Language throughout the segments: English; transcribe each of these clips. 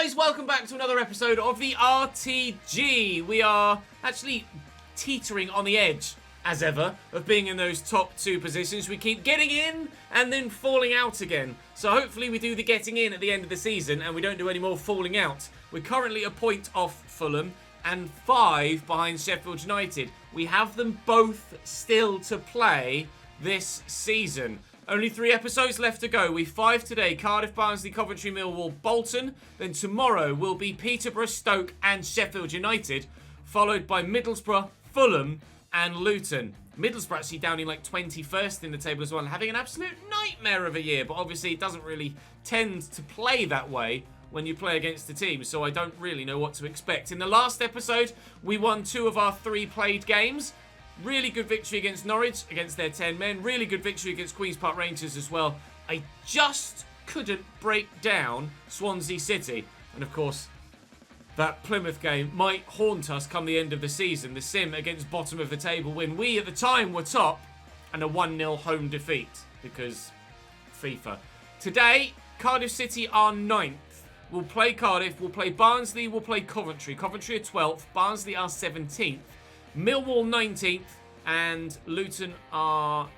guys, welcome back to another episode of the RTG. We are actually teetering on the edge, as ever, of being in those top two positions. We keep getting in and then falling out again. So hopefully we do the getting in at the end of the season and we don't do any more falling out. We're currently a point off Fulham and 5 behind Sheffield United. We have them both still to play this season. Only 3 episodes left to go. We've 5 today: Cardiff, Barnsley, Coventry, Millwall, Bolton. Then tomorrow will be Peterborough, Stoke and Sheffield United, followed by Middlesbrough, Fulham and Luton. Middlesbrough actually down in like 21st in the table as well, having an absolute nightmare of a year, but obviously it doesn't really tend to play that way when you play against the team, so I don't really know what to expect. In the last episode, we won 2 of our 3 played games. Really good victory against Norwich, against their 10 men. Really good victory against Queen's Park Rangers as well. I just couldn't break down Swansea City. And of course, that Plymouth game might haunt us come the end of the season. The sim against bottom of the table when we at the time were top, and a 1-0 home defeat because FIFA. Today, Cardiff City are 9th. We'll play Cardiff, we'll play Barnsley, we'll play Coventry. Coventry are 12th, Barnsley are 17th. Millwall 19th and Luton are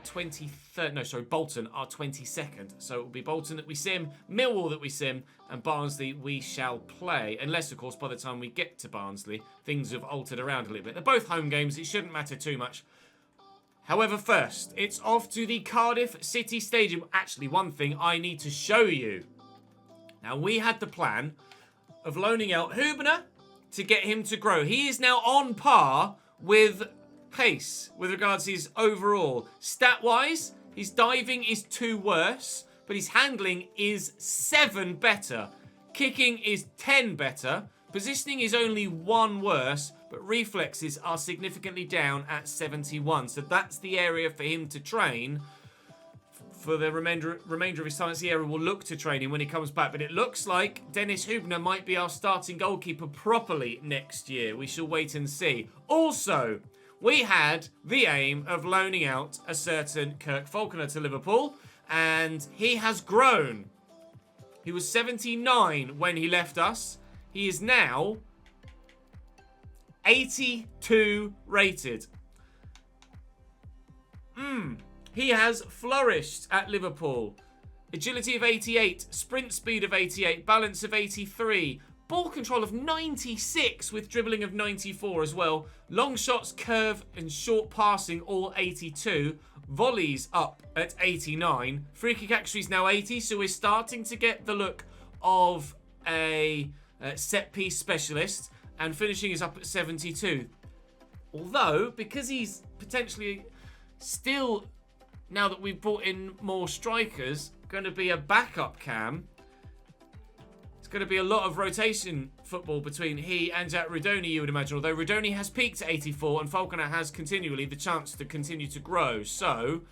23rd. No, sorry, Bolton are 22nd. So it will be Bolton that we sim, Millwall that we sim, and Barnsley we shall play. Unless, of course, by the time we get to Barnsley, things have altered around a little bit. They're both home games. It shouldn't matter too much. However, first, it's off to the Cardiff City Stadium. Actually, one thing I need to show you. Now, we had the plan of loaning out Hubner to get him to grow. He is now on par with Pace with regards to his overall. Stat-wise, his diving is 2 worse, but his handling is 7 better. Kicking is 10 better. Positioning is only 1 worse, but reflexes are significantly down at 71. So that's the area for him to train. For the remainder of his time, that's the area we'll look to train him when he comes back. But it looks like Dennis Hubner might be our starting goalkeeper properly next year. We shall wait and see. Also, we had the aim of loaning out a certain Kirk Falconer to Liverpool, and he has grown. He was 79 when he left us. He is now 82 rated. He has flourished at Liverpool. Agility of 88, sprint speed of 88, balance of 83, ball control of 96 with dribbling of 94 as well. Long shots, curve and short passing all 82. Volleys up at 89. Free kick actually is now 80, so we're starting to get the look of a set piece specialist. And finishing is up at 72. Although, because he's potentially still, now that we've brought in more strikers, going to be a backup cam. It's going to be a lot of rotation football between he and Jack Rudoni, you would imagine. Although Rudoni has peaked at 84 and Falconer has continually the chance to continue to grow. So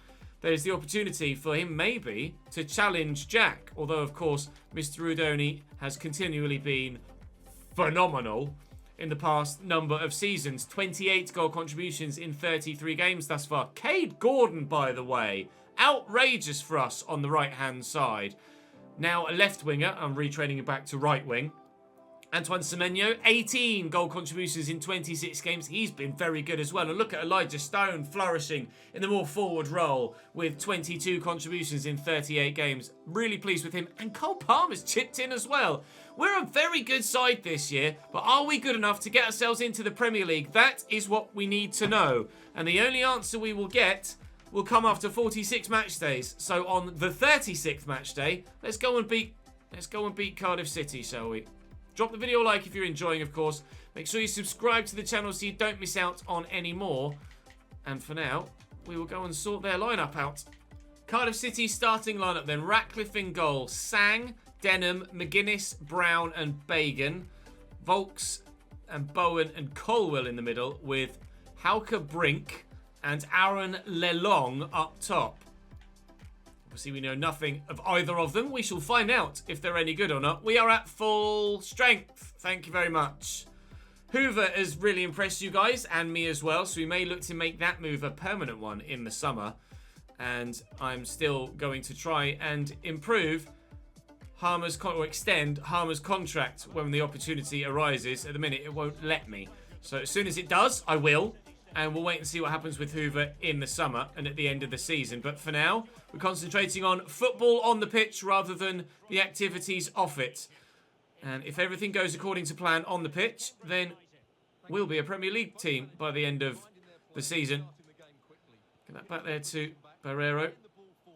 there's the opportunity for him maybe to challenge Jack. Although, of course, Mr. Rudoni has continually been phenomenal in the past number of seasons. 28 goal contributions in 33 games thus far. Cade Gordon, by the way, outrageous for us on the right-hand side. Now a left winger. I'm retraining him back to right wing. Antoine Semenyo, 18 goal contributions in 26 games. He's been very good as well. And look at Elijah Stone flourishing in the more forward role with 22 contributions in 38 games. Really pleased with him. And Cole Palmer's chipped in as well. We're a very good side this year, but are we good enough to get ourselves into the Premier League? That is what we need to know. And the only answer we will get will come after 46 match days. So on the 36th match day, let's go and beat Cardiff City, shall we? Drop the video a like if you're enjoying, of course. Make sure you subscribe to the channel so you don't miss out on any more. And for now, we will go and sort their lineup out. Cardiff City starting lineup then. Ratcliffe in goal. Sang, Denham, McGuinness, Brown and Bagan. Volks and Bowen and Colwell in the middle with Hauke Brink and Aaron Lelong up top. Obviously, we know nothing of either of them. We shall find out if they're any good or not. We are at full strength. Thank you very much. Hoover has really impressed you guys and me as well, so we may look to make that move a permanent one in the summer. And I'm still going to try and improve or extend Harmer's contract when the opportunity arises. At the minute, it won't let me. So as soon as it does, I will. And we'll wait and see what happens with Hoover in the summer and at the end of the season. But for now, we're concentrating on football on the pitch rather than the activities off it. And if everything goes according to plan on the pitch, then we'll be a Premier League team by the end of the season. Get that back there to Barrero.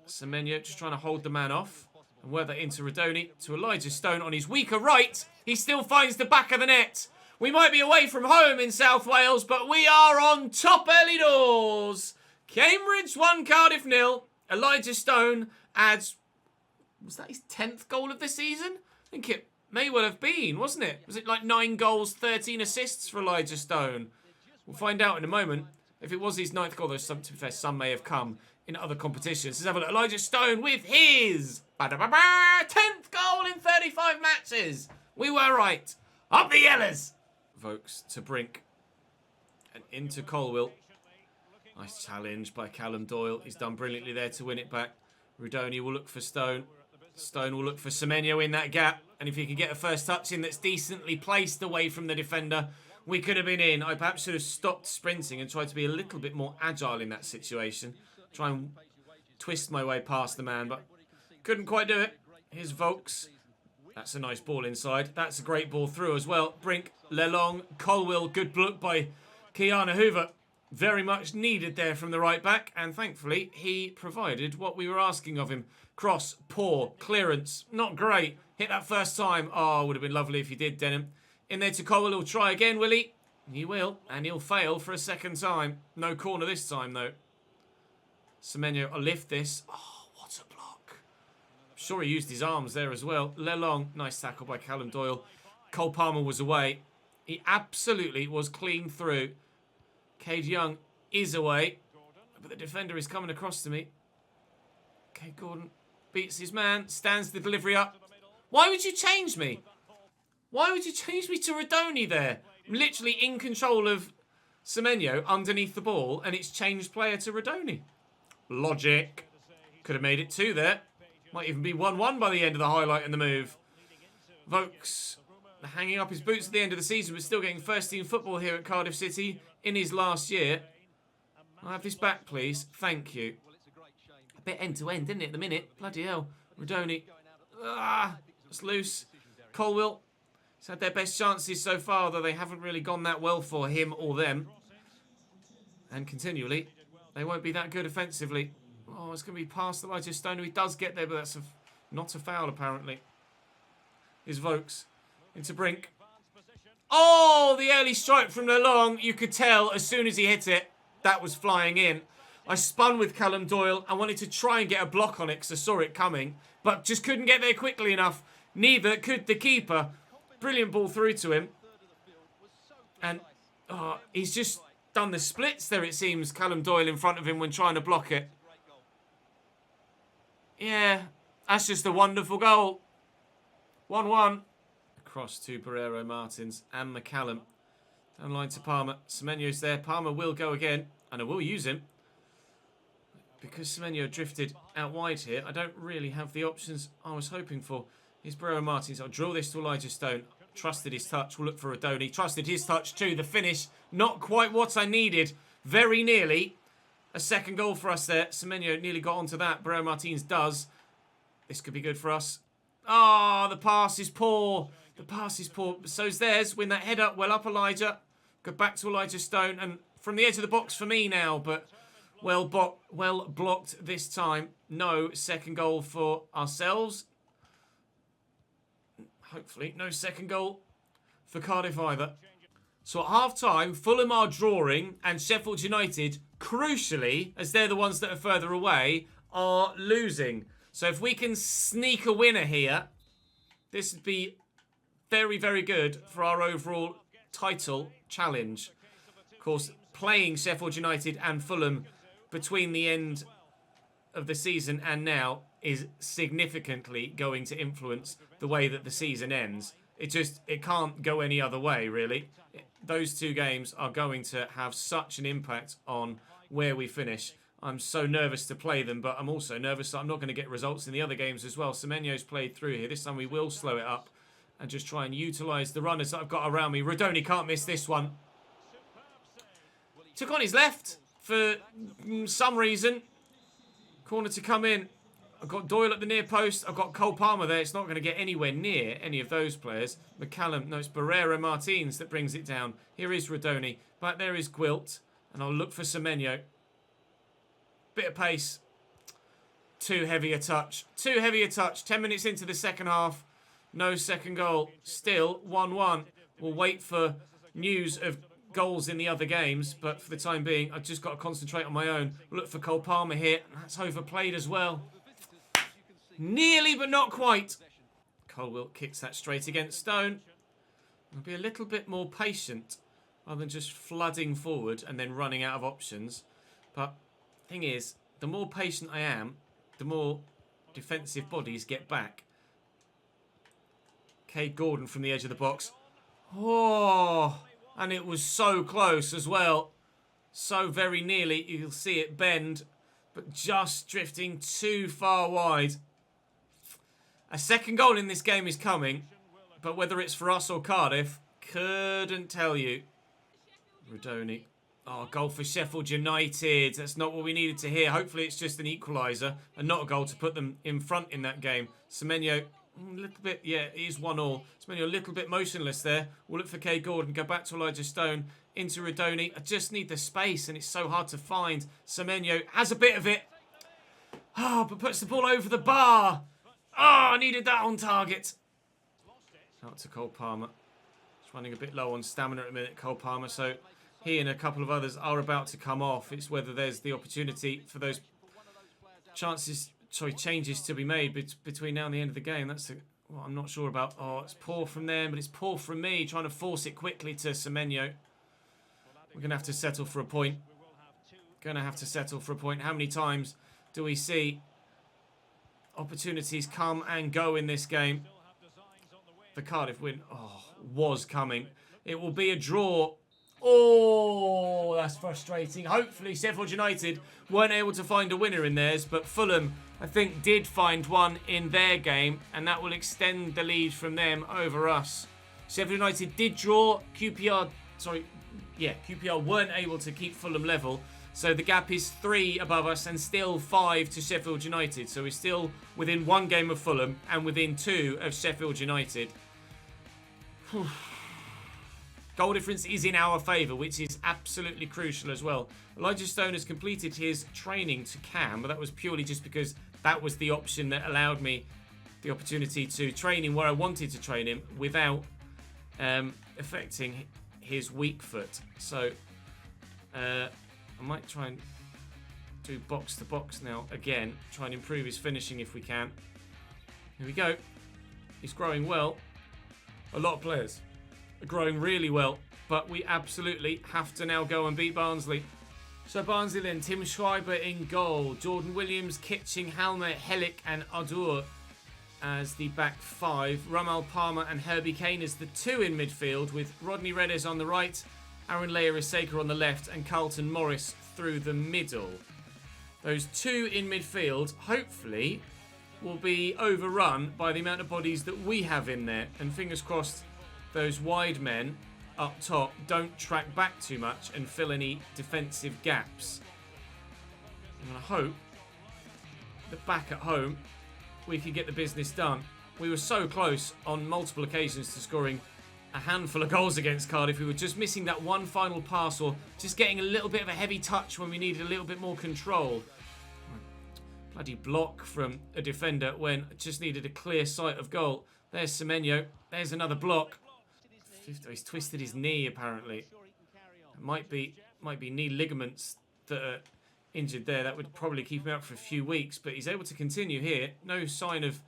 Semenyo just trying to hold the man off. And work that into Radoni, to Elijah Stone on his weaker right. He still finds the back of the net. We might be away from home in South Wales, but we are on top early doors. Cambridge 1, Cardiff 0. Elijah Stone adds, was that his 10th goal of the season? I think it may well have been, wasn't it? Was it like 9 goals, 13 assists for Elijah Stone? We'll find out in a moment. If it was his 9th goal, though, to be fair, some may have come in other competitions. Let's have a look. Elijah Stone with his 10th goal in 35 matches. We were right. Up the Yellers. Vokes to Brink. And into Colwill. Nice challenge by Callum Doyle. He's done brilliantly there to win it back. Rudoni will look for Stone. Stone will look for Semenyo in that gap. And if he can get a first touch in that's decently placed away from the defender, we could have been in. I perhaps should have stopped sprinting and tried to be a little bit more agile in that situation. Try and twist my way past the man, but couldn't quite do it. Here's Vokes. That's a nice ball inside. That's a great ball through as well. Brink, Lelong, Colwill. Good look by Keanu Hoover. Very much needed there from the right back. And thankfully, he provided what we were asking of him. Cross, poor, clearance, not great. Hit that first time. Oh, would have been lovely if he did, Denham. In there to Colwill. He'll try again, will he? He will. And he'll fail for a second time. No corner this time, though. Semenyo will lift this. Oh, what a block. I'm sure he used his arms there as well. Lelong. Nice tackle by Callum Doyle. Cole Palmer was away. He absolutely was clean through. Cade Young is away. But the defender is coming across to me. Cade Gordon beats his man. Stands the delivery up. Why would you change me? Why would you change me to Radoni there? I'm literally in control of Semenyo underneath the ball. And it's changed player to Radoni. Logic. Could have made it 2 there. Might even be 1-1 by the end of the highlight and the move. Vokes hanging up his boots at the end of the season, but still getting first team football here at Cardiff City in his last year. I'll have this back, please. Thank you. A bit end to end, isn't it, at the minute? Bloody hell. Radoni. It's loose. Colwill. He's had their best chances so far, though they haven't really gone that well for him or them. And continually, they won't be that good offensively. Oh, it's going to be past Elijah Stone. He does get there, but that's not a foul, apparently. Here's Vokes. Into Brink. Oh, the early strike from Lelong. You could tell as soon as he hit it, that was flying in. I spun with Callum Doyle. I wanted to try and get a block on it because I saw it coming, but just couldn't get there quickly enough. Neither could the keeper. Brilliant ball through to him. And he's just done the splits there, it seems, Callum Doyle in front of him when trying to block it. Yeah, that's just a wonderful goal. 1-1. Across to Barrero, Martins and McCallum. Down line to Palmer. Semenyo's there. Palmer will go again. And I will use him. Because Semenyo drifted out wide here, I don't really have the options I was hoping for. Here's Barrero Martins. I'll drill this to Elijah Stone. Trusted his touch. We'll look for Radoni. Trusted his touch too. The finish, not quite what I needed. Very nearly. A second goal for us there. Semenyo nearly got onto that. Barrero Martins does. This could be good for us. Ah, the pass is poor. The pass is poor. So's theirs. Win that head up. Well up, Elijah. Go back to Elijah Stone. And from the edge of the box for me now. But well blocked this time. No second goal for ourselves. Hopefully, no second goal for Cardiff either. So at half-time, Fulham are drawing and Sheffield United, crucially, as they're the ones that are further away, are losing. So if we can sneak a winner here, this would be very, very good for our overall title challenge. Of course, playing Sheffield United and Fulham between the end of the season and now is significantly going to influence the way that the season ends. It can't go any other way, really. Those two games are going to have such an impact on where we finish. I'm so nervous to play them, but I'm also nervous that I'm not going to get results in the other games as well. Semenyo's played through here. This time we will slow it up and just try and utilise the runners that I've got around me. Rodoni can't miss this one. Took on his left for some reason. Corner to come in. I've got Doyle at the near post. I've got Cole Palmer there. It's not going to get anywhere near any of those players. McCallum, no, it's Barrera Martins that brings it down. Here is Rodoni. Back there is Gwilt. And I'll look for Semenyo. Bit of pace. Too heavy a touch. Too heavy a touch. 10 minutes into the second half. No second goal. Still 1-1. We'll wait for news of goals in the other games. But for the time being, I've just got to concentrate on my own. Look for Cole Palmer here. That's overplayed as well. Nearly, but not quite. Colwill kicks that straight against Stone. I'll be a little bit more patient rather than just flooding forward and then running out of options. But thing is, the more patient I am, the more defensive bodies get back. Cade Gordon from the edge of the box. Oh, and it was so close as well. So very nearly. You'll see it bend, but just drifting too far wide. A second goal in this game is coming, but whether it's for us or Cardiff, couldn't tell you. Rodoni. Oh, goal for Sheffield United. That's not what we needed to hear. Hopefully it's just an equaliser and not a goal to put them in front in that game. Semenyo, a little bit, yeah, it is 1-1. Semenyo a little bit motionless there. We'll look for Cade Gordon, go back to Elijah Stone, into Rodoni. I just need the space and it's so hard to find. Semenyo has a bit of it. Oh, but puts the ball over the bar. Oh, I needed that on target. Out to Cole Palmer. He's running a bit low on stamina at the minute, Cole Palmer, so he and a couple of others are about to come off. It's whether there's the opportunity for those changes to be made between now and the end of the game. That's what I'm not sure about. Oh, it's poor from them, but it's poor from me, trying to force it quickly to Semenyo. We're going to have to settle for a point. Going to have to settle for a point. How many times do we see opportunities come and go in this game? The Cardiff win, was coming. It will be a draw. Oh, that's frustrating. Hopefully Sheffield United weren't able to find a winner in theirs, but Fulham, I think, did find one in their game, and that will extend the lead from them over us. Sheffield United did draw. QPR weren't able to keep Fulham level, so the gap is 3 above us and still 5 to Sheffield United. So we're still within 1 game of Fulham and within 2 of Sheffield United. Goal difference is in our favour, which is absolutely crucial as well. Elijah Stone has completed his training to Cam, but that was purely just because that was the option that allowed me the opportunity to train him where I wanted to train him without affecting his weak foot. So I might try and do box to box now again, try and improve his finishing if we can. Here we go. He's growing well. A lot of players are growing really well, but we absolutely have to now go and beat Barnsley. So Barnsley then, Tim Schreiber in goal, Jordan Williams, Kitching, Halmer, Helic and Adur as the back 5, Ramal Palmer and Herbie Kane as the 2 in midfield, with Rodney Redes on the right, Aaron Leia-Iseka on the left and Carlton Morris through the middle. Those 2 in midfield hopefully will be overrun by the amount of bodies that we have in there, and fingers crossed those wide men up top don't track back too much and fill any defensive gaps. And I hope that back at home we can get the business done. We were so close on multiple occasions to scoring a handful of goals against Cardiff. We were just missing that one final pass or just getting a little bit of a heavy touch when we needed a little bit more control. Bloody block from a defender when I just needed a clear sight of goal. There's Semenyo. There's another block. He's twisted his knee apparently. It might be knee ligaments that are injured there. That would probably keep him out for a few weeks, but he's able to continue here. No sign of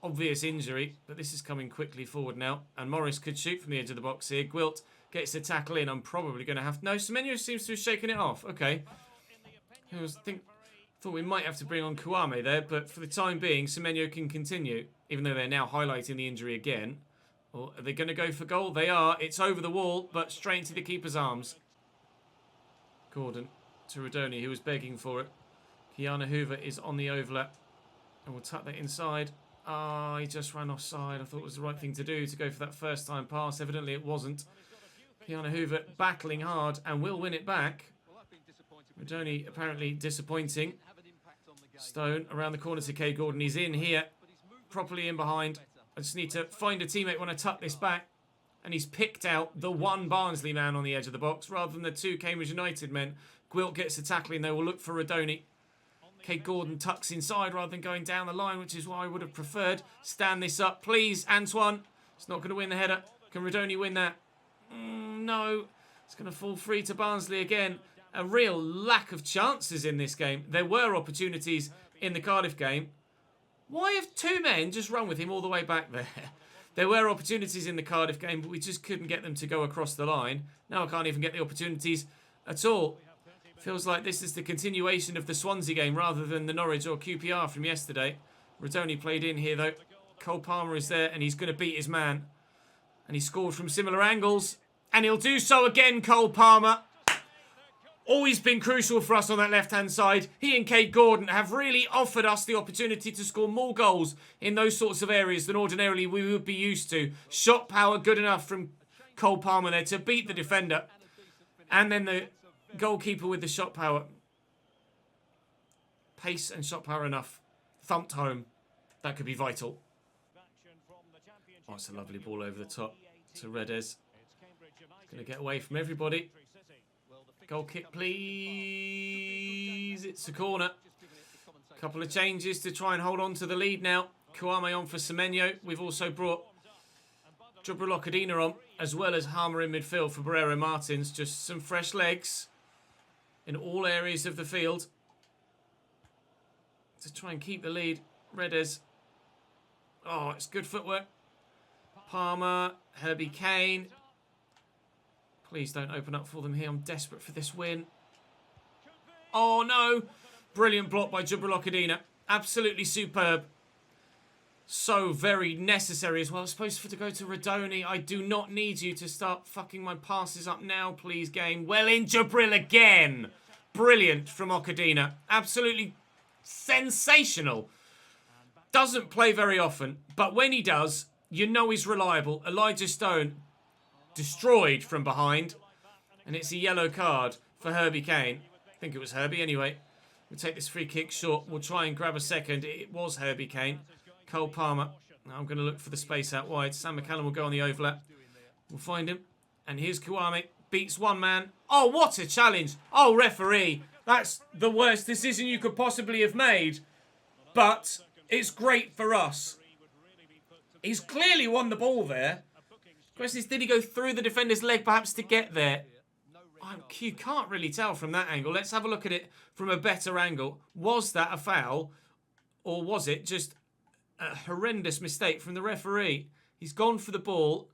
obvious injury, but this is coming quickly forward now. And Morris could shoot from the edge of the box here. Gwilt gets the tackle in. I'm probably going to have... No, Semenyo seems to have shaken it off. Okay. Thought we might have to bring on Kouame there, but for the time being, Semenyo can continue, even though they're now highlighting the injury again. Or are they going to go for goal? They are. It's over the wall, but straight into the keeper's arms. Gordon. to Rodoni, who was begging for it. Kiana Hoover is on the overlap. And we'll tuck that inside. Ah, he just ran offside. I thought it was the right thing to do, to go for that first time pass. Evidently it wasn't. Kiana Hoover battling hard and will win it back. Rodoni apparently disappointing. Stone around the corner to Kay Gordon. He's in here. Properly in behind. I just need to find a teammate when I tuck this back. And he's picked out the one Barnsley man on the edge of the box rather than the two Cambridge United men. Gwilt gets the tackling. They will look for Rodoni. Kate Gordon tucks inside rather than going down the line, which is what I would have preferred. Stand this up, please, Antoine. It's not going to win the header. Can Rodoni win that? No. It's going to fall free to Barnsley again. A real lack of chances in this game. There were opportunities in the Cardiff game. Why have two men just run with him all the way back there? There were opportunities in the Cardiff game, but we just couldn't get them to go across the line. Now I can't even get the opportunities at all. Feels like this is the continuation of the Swansea game rather than the Norwich or QPR from yesterday. Rodoni played in here though. Cole Palmer is there and he's going to beat his man. And he scored from similar angles. And he'll do so again, Cole Palmer. Always been crucial for us on that left-hand side. He and Kate Gordon have really offered us the opportunity to score more goals in those sorts of areas than ordinarily we would be used to. Shot power good enough from Cole Palmer there to beat the defender. And then the goalkeeper with the shot power. Pace and shot power enough. Thumped home. That could be vital. Oh, it's a lovely ball over the top to Redes. Going to get away from everybody. Goal kick, please. It's a corner. Couple of changes to try and hold on to the lead now. Kouame on for Semenyo. We've also brought Jubralokadina on, as well as Harmer in midfield for Barrero Martins. Just some fresh legs in all areas of the field to try and keep the lead. Redes. Oh, it's good footwork. Palmer, Herbie Kane. Please don't open up for them here. I'm desperate for this win. Oh, no. Brilliant block by Jubralokadina. Absolutely superb. So very necessary as well. Supposed to go to Rodoni. I do not need you to start fucking my passes up now, please, game. Well in Jubril again. Brilliant from Okadina. Absolutely sensational. Doesn't play very often, but when he does, you know he's reliable. Elijah Stone destroyed from behind. And it's a yellow card for Herbie Kane. I think it was Herbie anyway. We'll take this free kick short. We'll try and grab a second. It was Herbie Kane. Cole Palmer. Now I'm going to look for the space out wide. Sam McCallum will go on the overlap. We'll find him. And here's Kouame. Beats one man. Oh, what a challenge. Oh, referee. That's the worst decision you could possibly have made. But it's great for us. He's clearly won the ball there. The question is, did he go through the defender's leg perhaps to get there? You can't really tell from that angle. Let's have a look at it from a better angle. Was that a foul? Or was it just a horrendous mistake from the referee? He's gone for the ball.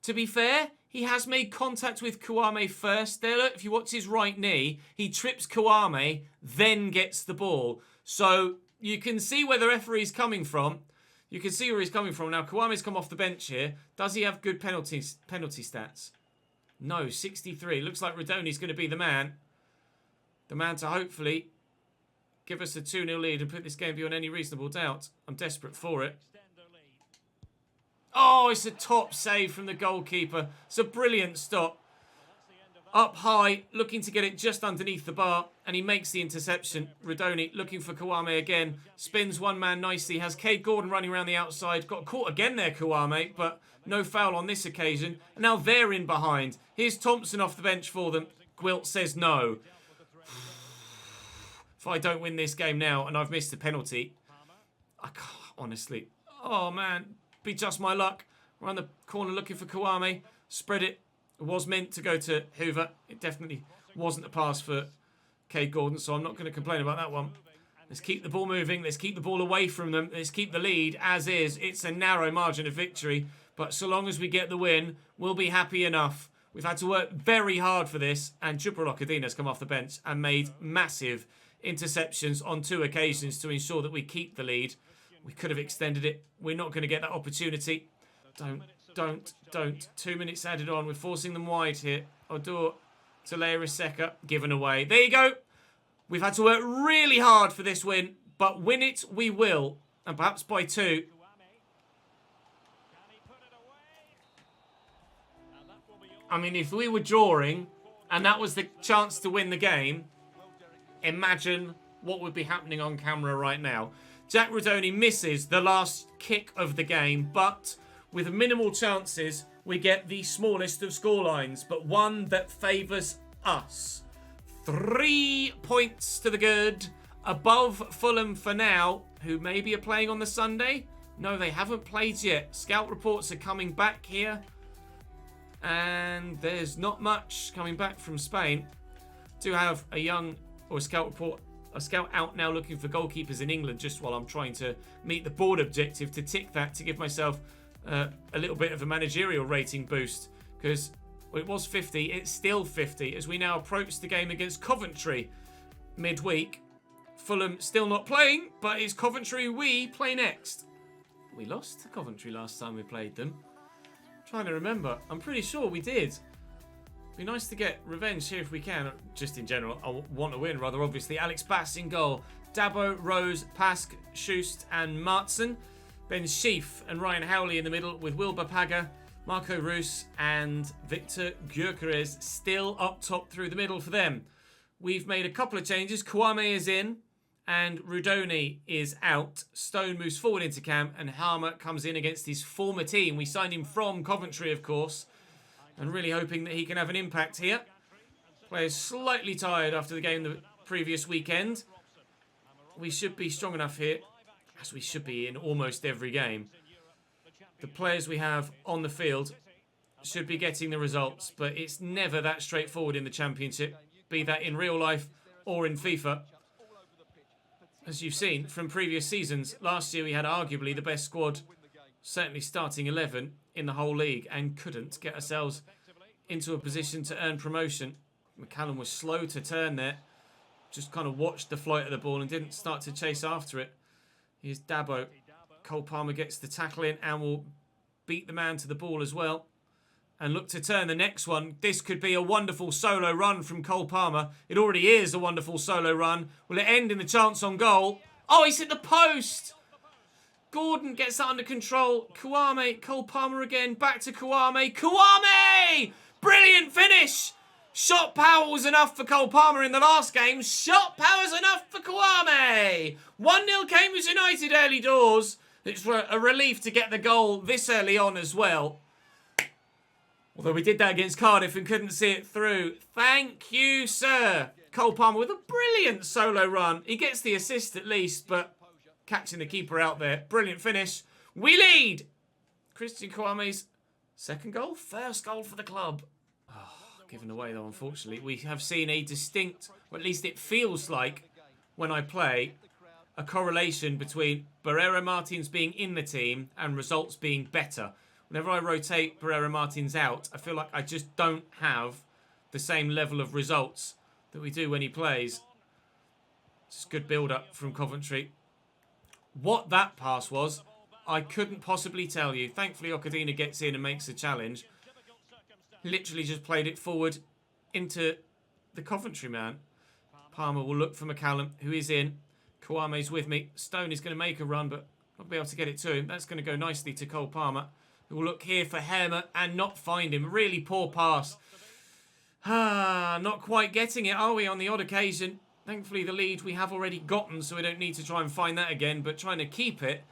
To be fair, he has made contact with Kouame first. There, look, if you watch his right knee, he trips Kouame, then gets the ball. So you can see where the referee's coming from. You can see where he's coming from. Now, Kouame's come off the bench here. Does he have good penalty stats? No, 63. Looks like Rodoni's going to be the man. The man to hopefully give us a 2-0 lead and put this game beyond any reasonable doubt. I'm desperate for it. Oh, it's a top save from the goalkeeper. It's a brilliant stop. Up high, looking to get it just underneath the bar. And he makes the interception. Rodoni looking for Kouame again. Spins one man nicely. Has Kate Gordon running around the outside. Got caught again there, Kouame. But no foul on this occasion. And now they're in behind. Here's Thompson off the bench for them. Gwilt says no. If I don't win this game now and I've missed a penalty, I can't, honestly. Oh, man. Be just my luck. Around the corner looking for Kouame. Spread it. It was meant to go to Hoover. It definitely wasn't a pass for Kate Gordon, so I'm not going to complain about that one. Let's keep the ball moving. Let's keep the ball away from them. Let's keep the lead as is. It's a narrow margin of victory, but so long as we get the win, we'll be happy enough. We've had to work very hard for this, and Jubralokadina's come off the bench and made massive interceptions on 2 occasions to ensure that we keep the lead. We could have extended it. We're not going to get that opportunity. Don't. 2 minutes added on. We're forcing them wide here. Odor to Leia Iseka. Given away. There you go. We've had to work really hard for this win, but win it we will. And perhaps by 2. I mean, if we were drawing and that was the chance to win the game, imagine what would be happening on camera right now. Jack Rodoni misses the last kick of the game, but with minimal chances, we get the smallest of scorelines, but one that favours us. 3 points to the good, above Fulham for now, who maybe are playing on the Sunday. No, they haven't played yet. Scout reports are coming back here, and there's not much coming back from Spain. Do have a scout out now looking for goalkeepers in England, just while I'm trying to meet the board objective to tick that to give myself a little bit of a managerial rating boost, because it was 50, it's still 50 as we now approach the game against Coventry midweek. Fulham still not playing, but it's Coventry we play next. We lost to Coventry last time we played them. I'm trying to remember. I'm pretty sure we did. Be nice to get revenge here if we can. Just in general, I want to win rather obviously. Alex Bass in goal. Dabo, Rose, Pask, Schust and Martson. Ben Sheaf and Ryan Howley in the middle with Wilbur Paga, Marco Roos and Victor Gyökeres still up top through the middle for them. We've made a couple of changes. Kouame is in and Rudoni is out. Stone moves forward into camp and Harmer comes in against his former team. We signed him from Coventry, of course, and really hoping that he can have an impact here. Players slightly tired after the game the previous weekend. We should be strong enough here, as we should be in almost every game. The players we have on the field should be getting the results, but it's never that straightforward in the Championship, be that in real life or in FIFA. As you've seen from previous seasons, last year we had arguably the best squad, certainly starting 11 in the whole league, and couldn't get ourselves into a position to earn promotion. McCallum was slow to turn there, just kind of watched the flight of the ball and didn't start to chase after it. Here's Dabo. Cole Palmer gets the tackle in and will beat the man to the ball as well. And look to turn the next one. This could be a wonderful solo run from Cole Palmer. It already is a wonderful solo run. Will it end in the chance on goal? Oh, he's hit the post! Gordon gets that under control. Kouame, Cole Palmer again. Back to Kouame. Kouame! Brilliant finish! Shot power was enough for Cole Palmer in the last game. Shot power's enough for Kouame. 1-0 Cambridge United early doors. It's a relief to get the goal this early on as well. Although we did that against Cardiff and couldn't see it through. Thank you, sir. Cole Palmer with a brilliant solo run. He gets the assist at least, but catching the keeper out there. Brilliant finish. We lead. Christian Kouame's second goal? First goal for the club. Given away though, unfortunately. We have seen a distinct, or at least it feels like, when I play, a correlation between Barrera Martins being in the team and results being better. Whenever I rotate Barrera Martins out, I feel like I just don't have the same level of results that we do when he plays. It's a good build-up from Coventry. What that pass was, I couldn't possibly tell you. Thankfully, Okadina gets in and makes a challenge. Literally just played it forward into the Coventry man. Palmer will look for McCallum, who is in. Kouame's with me. Stone is going to make a run, but not be able to get it to him. That's going to go nicely to Cole Palmer, who will look here for Hermer and not find him. Really poor pass. Not quite getting it, are we, on the odd occasion? Thankfully, the lead we have already gotten, so we don't need to try and find that again. But trying to keep it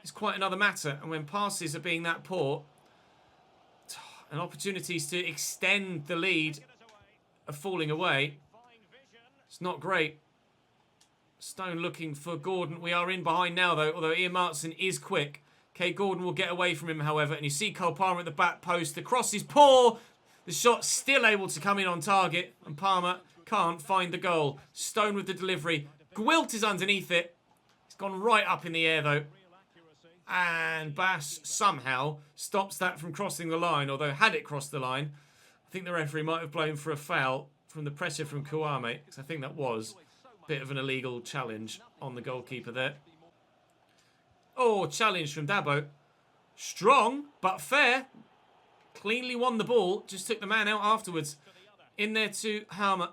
is quite another matter. And when passes are being that poor, and opportunities to extend the lead are falling away, it's not great. Stone looking for Gordon. We are in behind now, though, although Ian Martson is quick. Kay Gordon will get away from him, however, and you see Cole Palmer at the back post. The cross is poor. The shot still able to come in on target, and Palmer can't find the goal. Stone with the delivery. Gwilt is underneath it. It's gone right up in the air, though. And Bass somehow stops that from crossing the line, although had it crossed the line, I think the referee might have blown for a foul from the pressure from Kouame, because I think that was a bit of an illegal challenge on the goalkeeper there. Oh, challenge from Dabo. Strong, but fair. Cleanly won the ball, just took the man out afterwards. In there to Harmer.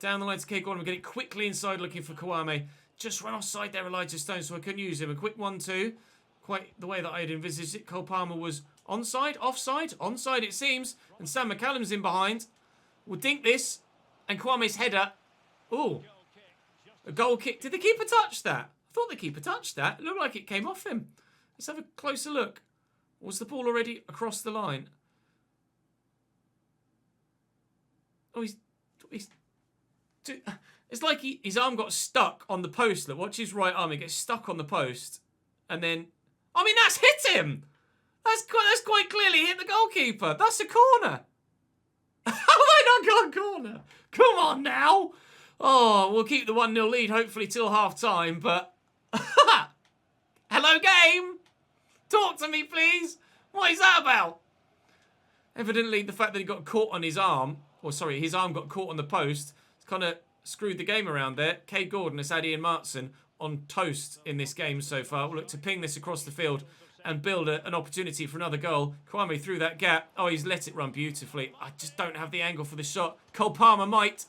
Down the line to Kate Gordon. We get it quickly inside looking for Kwame. Just run offside there, Elijah Stone, so I couldn't use him. A quick 1-2. Quite the way that I had envisaged it. Cole Palmer was onside, offside, onside it seems. And Sam McCallum's in behind. We'll dink this. And Kwame's header. Ooh. A goal kick. Did the keeper touch that? I thought the keeper touched that. It looked like it came off him. Let's have a closer look. Was the ball already across the line? Oh, it's like his arm got stuck on the post. Look, watch his right arm. It gets stuck on the post. And then... I mean, that's hit him! That's quite clearly hit the goalkeeper. That's a corner. How have I not got a corner? Come on now. Oh, we'll keep the 1-0 lead hopefully till half-time, but... Hello, game! Talk to me, please. What is that about? Evidently, the fact that he got caught on his arm... Or, sorry, his arm got caught on the post. It's kind of screwed the game around there. Kay Gordon has had Ian Martson on toast in this game so far. We'll look to ping this across the field and build an opportunity for another goal. Kwame through that gap. Oh, he's let it run beautifully. I just don't have the angle for the shot. Cole Palmer might.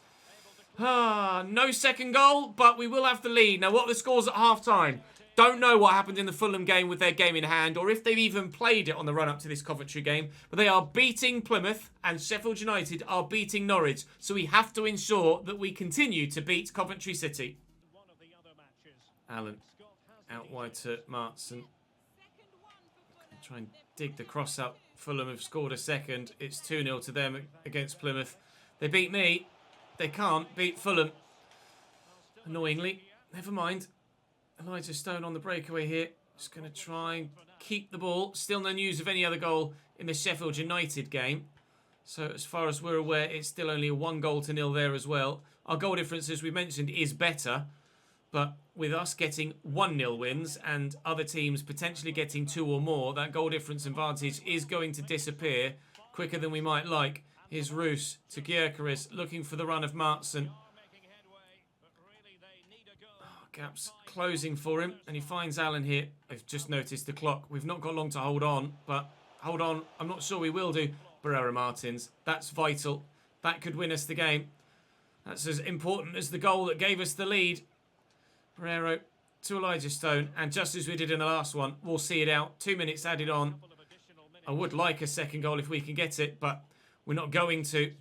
No second goal, but we will have the lead. Now, what are the scores at half-time? Don't know what happened in the Fulham game with their game in hand, or if they've even played it on the run-up to this Coventry game. But they are beating Plymouth, and Sheffield United are beating Norwich. So we have to ensure that we continue to beat Coventry City. Allen out wide to Martson. Try and dig the cross up. Fulham have scored a second. It's 2-0 to them against Plymouth. They beat me. They can't beat Fulham. Annoyingly. Never mind. Elijah Stone on the breakaway here. Just going to try and keep the ball. Still no news of any other goal in the Sheffield United game. So as far as we're aware, it's still only a 1-0 there as well. Our goal difference, as we mentioned, is better. But with us getting 1-0 wins and other teams potentially getting 2 or more, that goal difference advantage is going to disappear quicker than we might like. Here's Roos to Gyökeres, looking for the run of Martson. Oh, gaps closing for him, and he finds Allen here. I've just noticed the clock. We've not got long to hold on, but hold on. I'm not sure we will do. Barrera Martins, that's vital. That could win us the game. That's as important as the goal that gave us the lead. Barrero to Elijah Stone, and just as we did in the last one, we'll see it out. 2 minutes added on. I would like a second goal if we can get it, but we're not going to.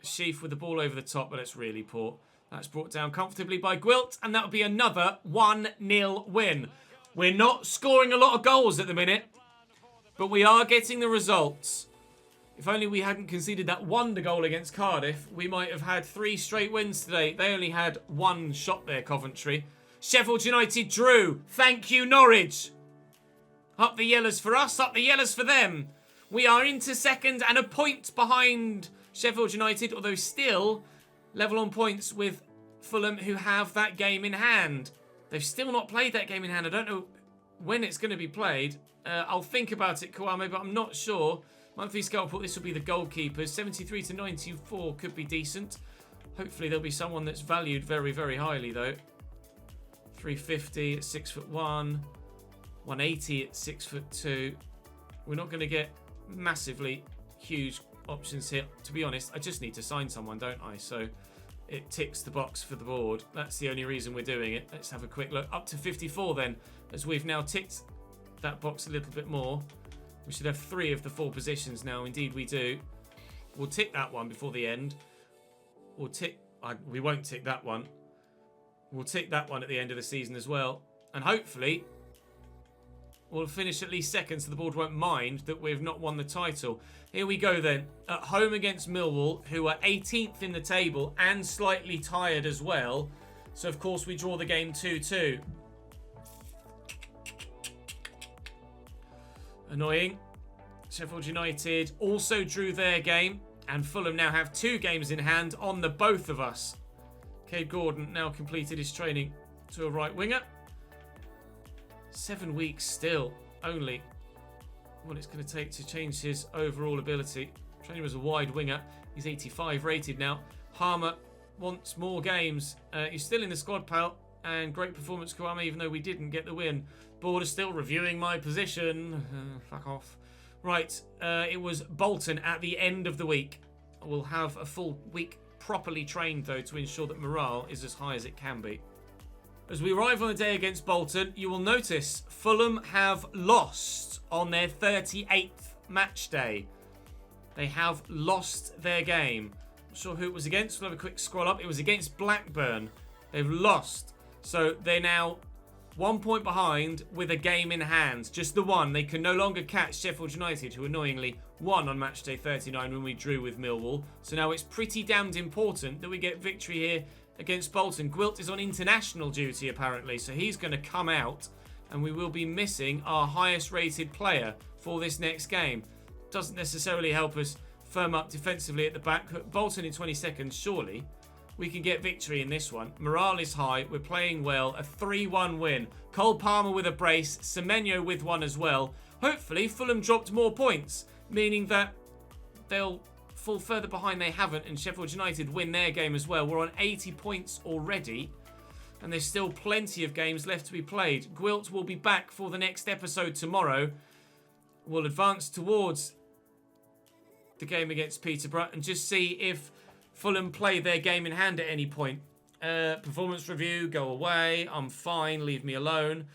Sheaf with the ball over the top, but it's really poor. That's brought down comfortably by Gwilt, and that'll be another 1-0 win. We're not scoring a lot of goals at the minute, but we are getting the results. If only we hadn't conceded that wonder goal against Cardiff, we might have had 3 straight wins today. They only had 1 shot there, Coventry. Sheffield United drew. Thank you, Norwich. Up the yellows for us, up the yellows for them. We are into second and a point behind Sheffield United, although still level on points with Fulham, who have that game in hand. They've still not played that game in hand. I don't know when it's going to be played. I'll think about it, Kwame, but I'm not sure. Monthly scout report, this will be the goalkeepers. 73 to 94 could be decent. Hopefully there'll be someone that's valued very, very highly, though. 350 at 6'1". 180 at 6'2". We're not going to get massively huge options here. To be honest, I just need to sign someone, don't I? So it ticks the box for the board. That's the only reason we're doing it. Let's have a quick look. Up to 54 then, as we've now ticked that box a little bit more. We should have 3 of the 4 positions now. Indeed, we do. We'll tick that one before the end. We'll tick... we won't tick that one. We'll tick that one at the end of the season as well. And hopefully, we'll finish at least second so the board won't mind that we've not won the title. Here we go then. At home against Millwall, who are 18th in the table and slightly tired as well. So, of course, we draw the game 2-2. Annoying. Sheffield United also drew their game, and Fulham now have 2 games in hand on the both of us. Cade Gordon now completed his training to a right winger. 7 weeks still, only. What it's going to take to change his overall ability. Training as a wide winger. He's 85 rated now. Harmer wants more games. He's still in the squad, pal. And great performance, Kwame, even though we didn't get the win. Board is still reviewing my position. Fuck off. Right, it was Bolton at the end of the week. We'll have a full week properly trained, though, to ensure that morale is as high as it can be. As we arrive on the day against Bolton, you will notice Fulham have lost on their 38th match day. They have lost their game. Not sure who it was against. We'll have a quick scroll up. It was against Blackburn. They've lost. So they're now 1 point behind with a game in hand. Just the one. They can no longer catch Sheffield United, who annoyingly won on match day 39 when we drew with Millwall. So now it's pretty damned important that we get victory here against Bolton. Gwilt is on international duty, apparently, so he's going to come out, and we will be missing our highest rated player for this next game. Doesn't necessarily help us firm up defensively at the back. Bolton in 20 seconds, surely we can get victory in this one. Morale is high. We're playing well. A 3-1 win. Cole Palmer with a brace. Semenyo with one as well. Hopefully, Fulham dropped more points, meaning that they'll fall further behind. They haven't, and Sheffield United win their game as well. We're on 80 points already, and there's still plenty of games left to be played. Gwilt will be back for the next episode tomorrow. We'll advance towards the game against Peterborough and just see if Fulham play their game in hand at any point. Performance review, go away. I'm fine, leave me alone.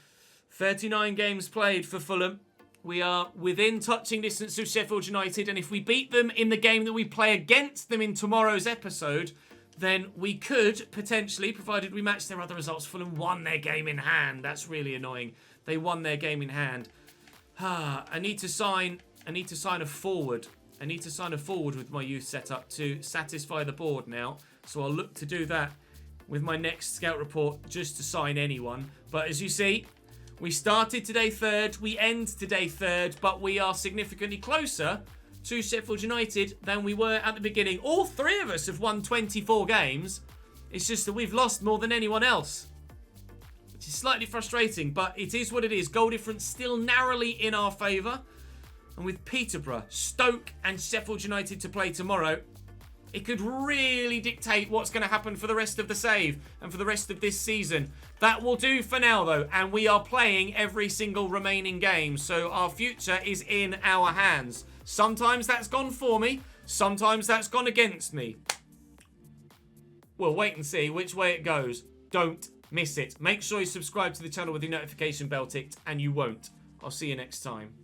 39 games played for Fulham. We are within touching distance of Sheffield United, and if we beat them in the game that we play against them in tomorrow's episode, then we could potentially, provided we match their other results. Fulham won their game in hand. That's really annoying. They won their game in hand. I need to sign a forward. I need to sign a forward with my youth setup to satisfy the board now. So I'll look to do that with my next scout report, just to sign anyone. But as you see, we started today third, we end today third, but we are significantly closer to Sheffield United than we were at the beginning. All three of us have won 24 games. It's just that we've lost more than anyone else, which is slightly frustrating, but it is what it is. Goal difference still narrowly in our favour. And with Peterborough, Stoke and Sheffield United to play tomorrow, it could really dictate what's going to happen for the rest of the save and for the rest of this season. That will do for now, though, and we are playing every single remaining game, so our future is in our hands. Sometimes that's gone for me, sometimes that's gone against me. We'll wait and see which way it goes. Don't miss it. Make sure you subscribe to the channel with the notification bell ticked, and you won't. I'll see you next time.